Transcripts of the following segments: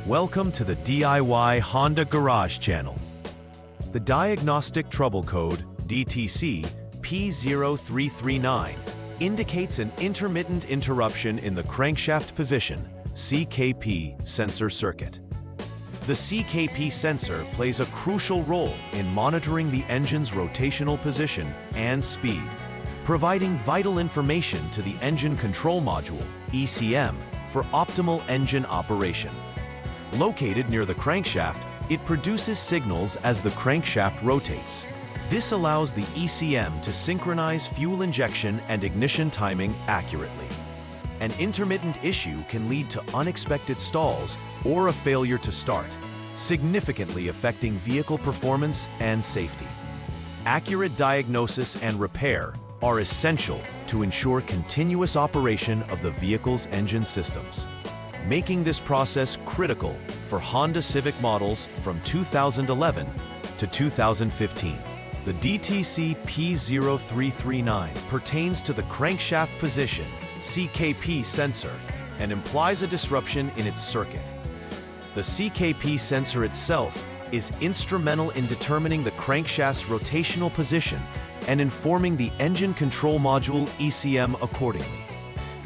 Welcome to the DIY Honda Garage channel. The Diagnostic Trouble Code, DTC P0339, indicates an intermittent interruption in the crankshaft position, CKP, sensor circuit. The CKP sensor plays a crucial role in monitoring the engine's rotational position and speed, providing vital information to the engine control module, ECM, for optimal engine operation. Located near the crankshaft, it produces signals as the crankshaft rotates. This allows the ECM to synchronize fuel injection and ignition timing accurately. An intermittent issue can lead to unexpected stalls or a failure to start, significantly affecting vehicle performance and safety. Accurate diagnosis and repair are essential to ensure continuous operation of the vehicle's engine systems, making this process critical for Honda Civic models from 2011 to 2015. The DTC P0339 pertains to the crankshaft position, CKP sensor, and implies a disruption in its circuit. The CKP sensor itself is instrumental in determining the crankshaft's rotational position and informing the engine control module ECM accordingly.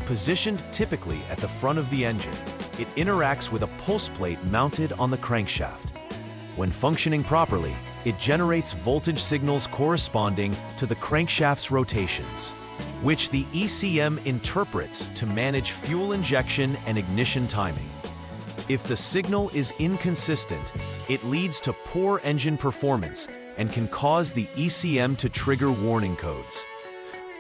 Positioned typically at the front of the engine, it interacts with a pulse plate mounted on the crankshaft. When functioning properly, it generates voltage signals corresponding to the crankshaft's rotations, which the ECM interprets to manage fuel injection and ignition timing. If the signal is inconsistent, it leads to poor engine performance and can cause the ECM to trigger warning codes.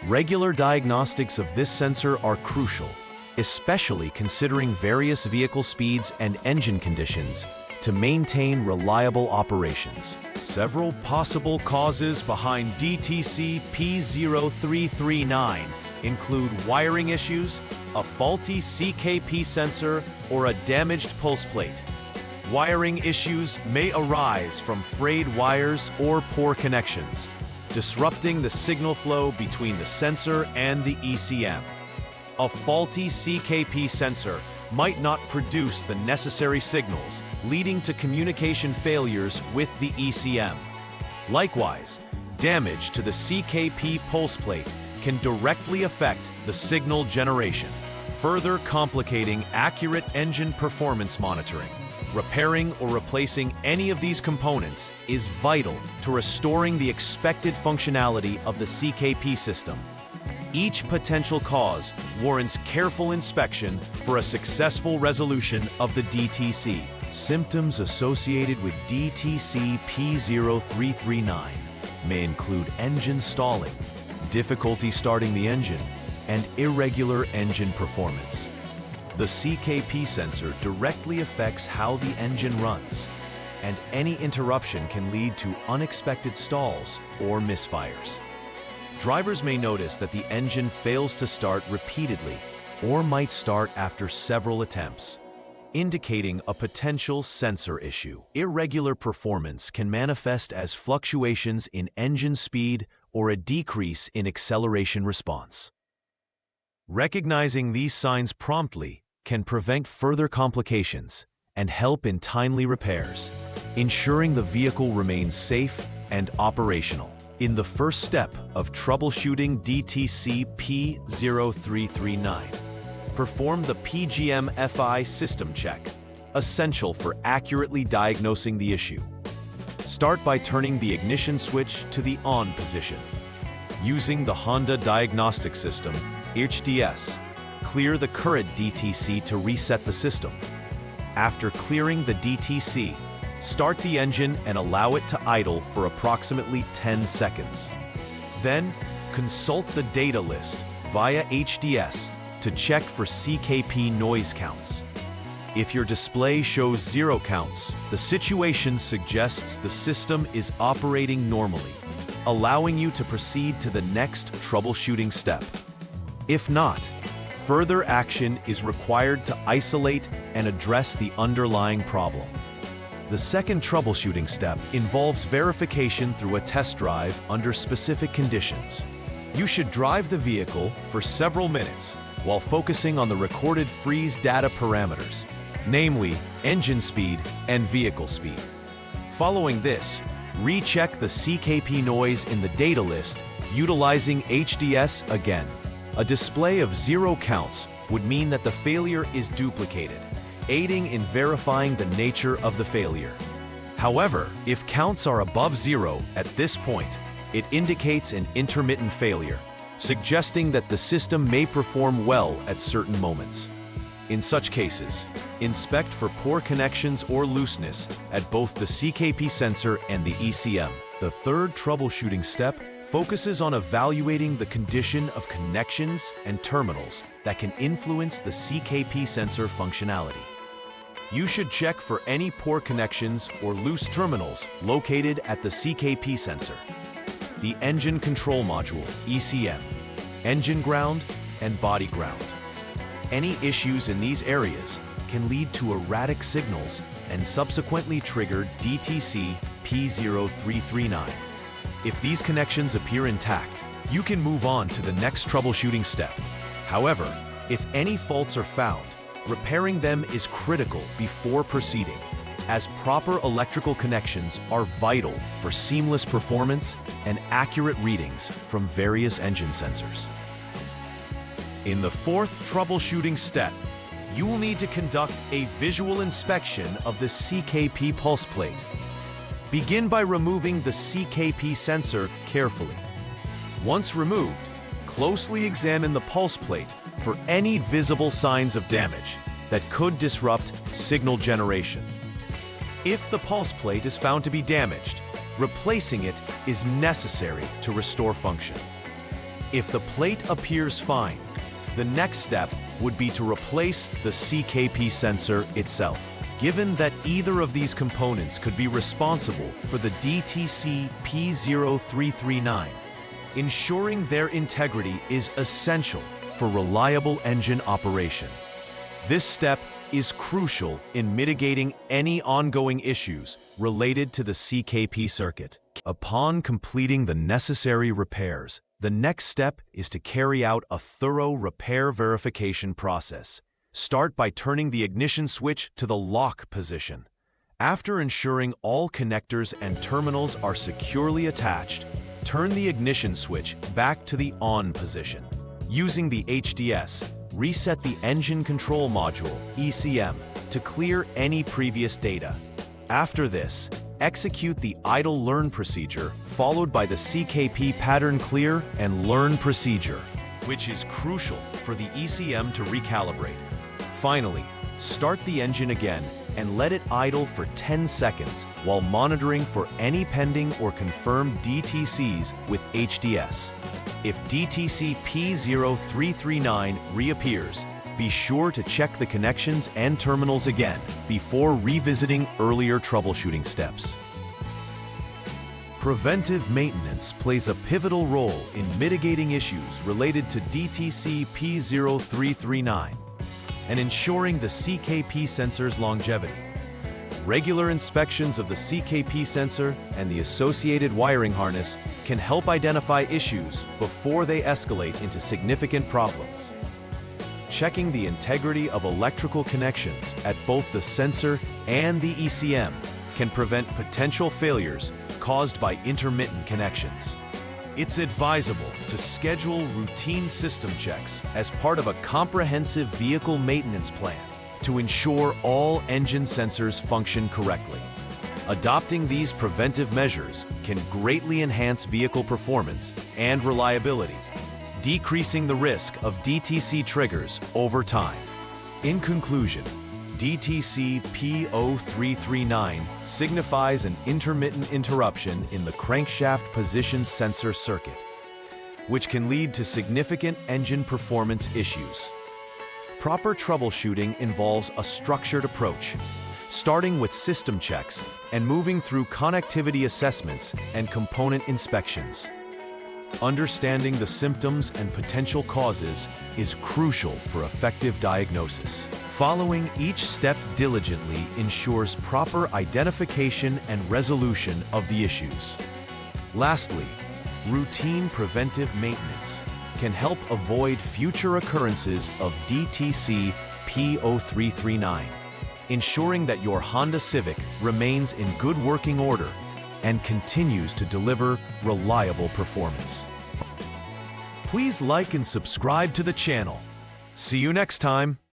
Regular diagnostics of this sensor are crucial, especially considering various vehicle speeds and engine conditions to maintain reliable operations. Several possible causes behind DTC P0339 include wiring issues, a faulty CKP sensor, or a damaged pulse plate. Wiring issues may arise from frayed wires or poor connections, disrupting the signal flow between the sensor and the ECM. A faulty CKP sensor might not produce the necessary signals, leading to communication failures with the ECM. Likewise, damage to the CKP pulse plate can directly affect the signal generation, further complicating accurate engine performance monitoring. Repairing or replacing any of these components is vital to restoring the expected functionality of the CKP system. Each potential cause warrants careful inspection for a successful resolution of the DTC. Symptoms associated with DTC P0339 may include engine stalling, difficulty starting the engine, and irregular engine performance. The CKP sensor directly affects how the engine runs, and any interruption can lead to unexpected stalls or misfires. Drivers may notice that the engine fails to start repeatedly or might start after several attempts, indicating a potential sensor issue. Irregular performance can manifest as fluctuations in engine speed or a decrease in acceleration response. Recognizing these signs promptly can prevent further complications and help in timely repairs, ensuring the vehicle remains safe and operational. In the first step of troubleshooting DTC P0339, perform the PGM-FI system check, essential for accurately diagnosing the issue. Start by turning the ignition switch to the on position. Using the Honda Diagnostic System, HDS, clear the current DTC to reset the system. After clearing the DTC, start the engine and allow it to idle for approximately 10 seconds. Then, consult the data list via HDS to check for CKP noise counts. If your display shows 0 counts, the situation suggests the system is operating normally, allowing you to proceed to the next troubleshooting step. If not, further action is required to isolate and address the underlying problem. The second troubleshooting step involves verification through a test drive under specific conditions. You should drive the vehicle for several minutes while focusing on the recorded freeze data parameters. namely engine speed and vehicle speed. Following this, recheck the CKP noise in the data list utilizing HDS again. A display of 0 counts would mean that the failure is duplicated, aiding in verifying the nature of the failure. However, if counts are above 0 at this point, it indicates an intermittent failure, suggesting that the system may perform well at certain moments. In such cases, inspect for poor connections or looseness at both the CKP sensor and the ECM. The third troubleshooting step focuses on evaluating the condition of connections and terminals that can influence the CKP sensor functionality. You should check for any poor connections or loose terminals located at the CKP sensor, the engine control module, ECM, engine ground, and body ground. Any issues in these areas can lead to erratic signals and subsequently trigger DTC P0339. If these connections appear intact, you can move on to the next troubleshooting step. However, if any faults are found, repairing them is critical before proceeding, as proper electrical connections are vital for seamless performance and accurate readings from various engine sensors. In the fourth troubleshooting step, you will need to conduct a visual inspection of the CKP pulse plate. Begin by removing the CKP sensor carefully. Once removed, closely examine the pulse plate for any visible signs of damage that could disrupt signal generation. If the pulse plate is found to be damaged, replacing it is necessary to restore function. If the plate appears fine, the next step would be to replace the CKP sensor itself. Given that either of these components could be responsible for the DTC P0339, ensuring their integrity is essential for reliable engine operation. This step is crucial in mitigating any ongoing issues related to the CKP circuit. Upon completing the necessary repairs, the next step is to carry out a thorough repair verification process. Start by turning the ignition switch to the lock position. After ensuring all connectors and terminals are securely attached, turn the ignition switch back to the on position. Using the HDS, reset the engine control module, ECM, to clear any previous data. After this, execute the idle learn procedure, followed by the CKP pattern clear and learn procedure, which is crucial for the ECM to recalibrate. Finally, start the engine again and let it idle for 10 seconds while monitoring for any pending or confirmed DTCs with HDS. If DTC P0339 reappears, be sure to check the connections and terminals again before revisiting earlier troubleshooting steps. Preventive maintenance plays a pivotal role in mitigating issues related to DTC P0339 and ensuring the CKP sensor's longevity. Regular inspections of the CKP sensor and the associated wiring harness can help identify issues before they escalate into significant problems. Checking the integrity of electrical connections at both the sensor and the ECM can prevent potential failures caused by intermittent connections. It's advisable to schedule routine system checks as part of a comprehensive vehicle maintenance plan to ensure all engine sensors function correctly. Adopting these preventive measures can greatly enhance vehicle performance and reliability, decreasing the risk of DTC triggers over time. In conclusion, DTC P0339 signifies an intermittent interruption in the crankshaft position sensor circuit, which can lead to significant engine performance issues. Proper troubleshooting involves a structured approach, starting with system checks and moving through connectivity assessments and component inspections. Understanding the symptoms and potential causes is crucial for effective diagnosis. Following each step diligently ensures proper identification and resolution of the issues. Lastly, routine preventive maintenance can help avoid future occurrences of DTC P0339. ensuring that your Honda Civic remains in good working order and continues to deliver reliable performance. Please like and subscribe to the channel. See you next time.